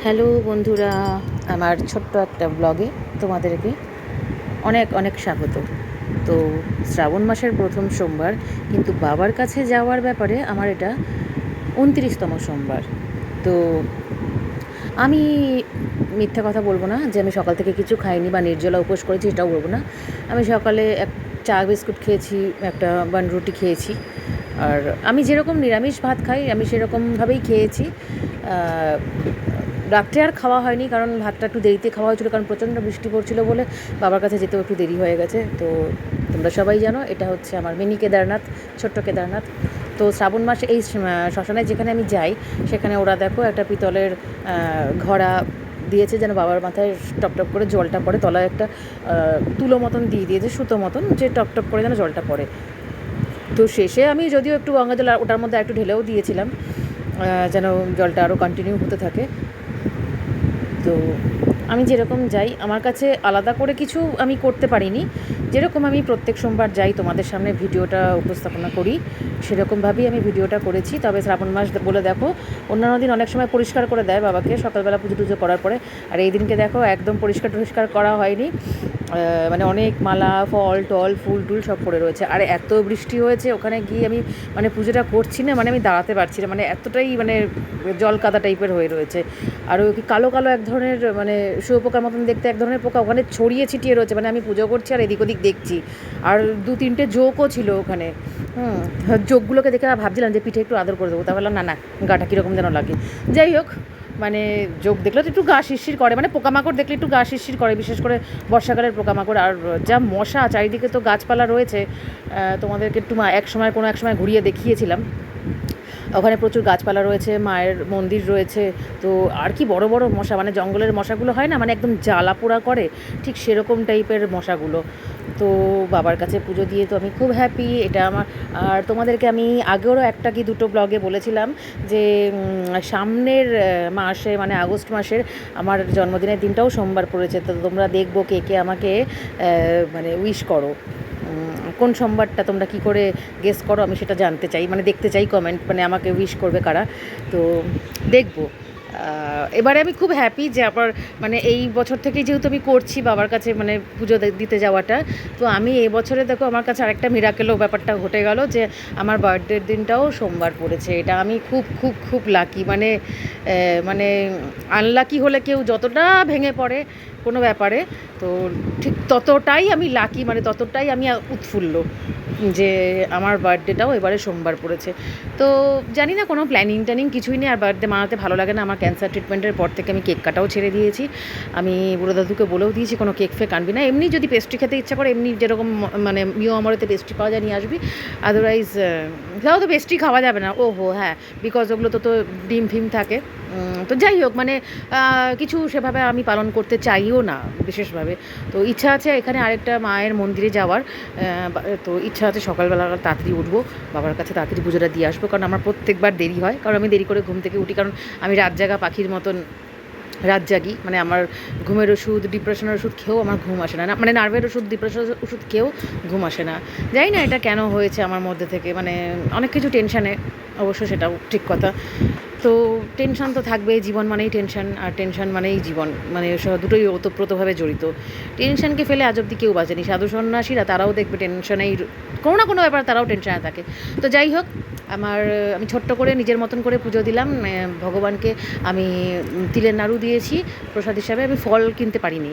Hello বন্ধুরা, আমার ছোট্ট একটা ব্লগে তোমাদেরকে অনেক অনেক স্বাগত। তো শ্রাবণ মাসের প্রথম সোমবার, কিন্তু বাবার কাছে যাওয়ার ব্যাপারে আমার এটা 29তম সোমবার। তো আমি মিথ্যা কথা বলবো না যে আমি সকাল থেকে কিছু খাইনি বা নির্জলা উপোস করেছি, এটাও বলবো না। আমি সকালে এক চা বিস্কুট খেয়েছি, একটা বান রুটি খেয়েছি। আর আমি যেরকম নিরামিষ ভাত খাই আমি সেরকমভাবেই খেয়েছি। রাত্রে আর খাওয়া হয়নি, কারণ ভাতটা একটু দেরিতে খাওয়া হয়েছিলো, কারণ প্রচণ্ড বৃষ্টি পড়ছিলো বলে বাবার কাছে যেতেও একটু দেরি হয়ে গেছে। তো তোমরা সবাই জানো এটা হচ্ছে আমার মিনি কেদারনাথ, ছোট্ট কেদারনাথ। তো শ্রাবণ মাসে এই শ্মশানে যেখানে আমি যাই সেখানে ওরা দেখো একটা পিতলের ঘড়া দিয়েছে, যেন বাবার মাথায় টপ টপ করে জলটা পড়ে। তলায় একটা তুলো মতন দিয়ে দিয়েছে, সুতো মতন, যে টপ টপ করে যেন জলটা পড়ে। তো শেষে আমি যদিও একটু গঙ্গা জল ওটার মধ্যে একটু ঢেলেও দিয়েছিলাম, যেন জলটা আরও কন্টিনিউ হতে থাকে। তো আমি যেরকম যাই, আমার কাছে আলাদা করে কিছু আমি করতে পারিনি। যেরকম আমি প্রত্যেক সোমবার যাই তোমাদের সামনে ভিডিওটা উপস্থাপনা করি, সেরকমভাবেই আমি ভিডিওটা করেছি। তবে শ্রাবণ মাস বলে দেখো, অন্যান্য দিন অনেক সময় পরিষ্কার করে দেয় বাবাকে সকালবেলা পুজো টুজো করার পরে, আর এই দিনকে দেখো একদম পরিষ্কার করা হয়নি। মানে অনেক মালা, ফল টল, ফুল টুল সব পড়ে রয়েছে। আর এত বৃষ্টি হয়েছে, ওখানে গিয়ে আমি মানে পুজোটা করছি না, মানে আমি দাঁড়াতে পারছি না, মানে এতটাই মানে জল কাদা টাইপের হয়ে রয়েছে। আর ওই কালো কালো এক ধরনের মানে শুয়োপোকার মতন দেখতে এক ধরনের পোকা ওখানে ছড়িয়ে ছিটিয়ে রয়েছে। মানে আমি পুজো করছি আর এদিক ওদিক দেখছি, আর 2-3টে জোকও ছিল ওখানে। জোকগুলোকে দেখে ভাবছিলাম যে পিঠে একটু আদর করে দেবো, তা বললাম না, গাটা কীরকম যেন লাগে। যাই হোক, মানে যোগ দেখলে তো একটু গা শিরশির করে, মানে পোকামাকড় দেখলে একটু গা শিরশির করে, বিশেষ করে বর্ষাকালের পোকামাকড়। আর যা মশা চারিদিকে, তো গাছপালা রয়েছে। তোমাদেরকে একটু এক সময় ঘুরিয়ে দেখিয়েছিলাম। ওখানে প্রচুর গাছপালা রয়েছে, মায়ের মন্দির রয়েছে। তো আর কি বড় বড় মশা, মানে জঙ্গলের মশাগুলো হয় না, মানে একদম জ্বালা পোড়া করে, ঠিক সেরকম টাইপের মশাগুলো। তো বাবার কাছে পুজো দিয়ে তো আমি খুব হ্যাপি, এটা আমার। আর তোমাদেরকে আমি আগেরও একটা কি দুটো ব্লগে বলেছিলাম যে সামনের মাসে, মানে আগস্ট মাসের আমার জন্মদিনের দিনটাও সোমবার পড়েছে। তো তোমরা দেখবো কে কে আমাকে মানে উইশ করো, কোন সোমবারটা তোমরা কি করে গেস করো, আমি সেটা জানতে চাই, মানে দেখতে চাই কমেন্ট, মানে আমাকে উইশ করবে কারা। তো দেখবো। এবারে আমি খুব হ্যাপি যে আবার মানে এই বছর থেকেই যেহেতু আমি করছি বাবার কাছে মানে পুজো দিতে যাওয়াটা। তো আমি এই বছরে দেখো আমার কাছে আরেকটা মিরাকেলও ব্যাপারটা ঘটে গেল, যে আমার বার্থডের দিনটাও সোমবার পড়েছে। এটা আমি খুব খুব খুব লাকি, মানে মানে আনলাকি হলে কেউ যতটা ভেঙে পড়ে কোনো ব্যাপারে, তো ঠিক ততটাই আমি লাকি, মানে ততটাই আমি উৎফুল্ল যে আমার বার্থডেটাও এবারে সোমবার পড়েছে। তো জানি না, কোনো প্ল্যানিং কিছুই নেই, আর বার্থডে মানাতে ভালো লাগে না। আমার ক্যান্সার ট্রিটমেন্টের পর থেকে আমি কেক কাটাও ছেড়ে দিয়েছি। আমি বুড়ো দাদুকে বলেও দিয়েছি কোনো কেক ফেক আনবি না, এমনি যদি পেস্ট্রি খেতে ইচ্ছা করে, এমনি যেরকম মানে মিও আমরেতে পেস্ট্রি পাওয়া যায় নিয়ে আসবি, আদারওয়াইজ তাও তো পেস্ট্রি খাওয়া যাবে না। ওহো হ্যাঁ, বিকজ ওগুলো তো ডিম ফিম থাকে। তো যাই হোক, মানে কিছু সেভাবে আমি পালন করতে চাইও না বিশেষভাবে। তো ইচ্ছা আছে এখানে আরেকটা মায়ের মন্দিরে যাওয়ার, তো ইচ্ছা আছে সকালবেলা তাড়াতাড়ি উঠবো, বাবার কাছে তাড়াতাড়ি পুজোটা দিয়ে আসবো, কারণ আমার প্রত্যেকবার দেরি হয়, কারণ আমি দেরি করে ঘুম থেকে উঠি, কারণ আমি রাত জাগা পাখির মতন রাত জাগি। মানে আমার ঘুমের ওষুধ, ডিপ্রেশনের ওষুধ খেয়েও আমার ঘুম আসে না, মানে নার্ভের ওষুধ, ডিপ্রেশনের ওষুধ খেয়েও ঘুম আসে না। জানি না এটা কেন হয়েছে আমার মধ্যে থেকে, মানে অনেক কিছু টেনশানে, অবশ্য সেটাও ঠিক কথা। তো টেনশান তো থাকবেই, জীবন মানেই টেনশান, আর টেনশান মানেই জীবন, মানে দুটোই ওতপ্রোতভাবে জড়িত। টেনশানকে ফেলে আজ অব্দি কেউ বাঁচেনি, সাধু সন্ন্যাসীরা তারাও দেখবে টেনশনেই, কোনো না কোনো ব্যাপার তারাও টেনশানে থাকে। তো যাই হোক, আমি ছোট্ট করে নিজের মতন করে পুজো দিলাম ভগবানকে। আমি তিলের নাড়ু দিয়েছি প্রসাদ হিসাবে, আমি ফল কিনতে পারিনি।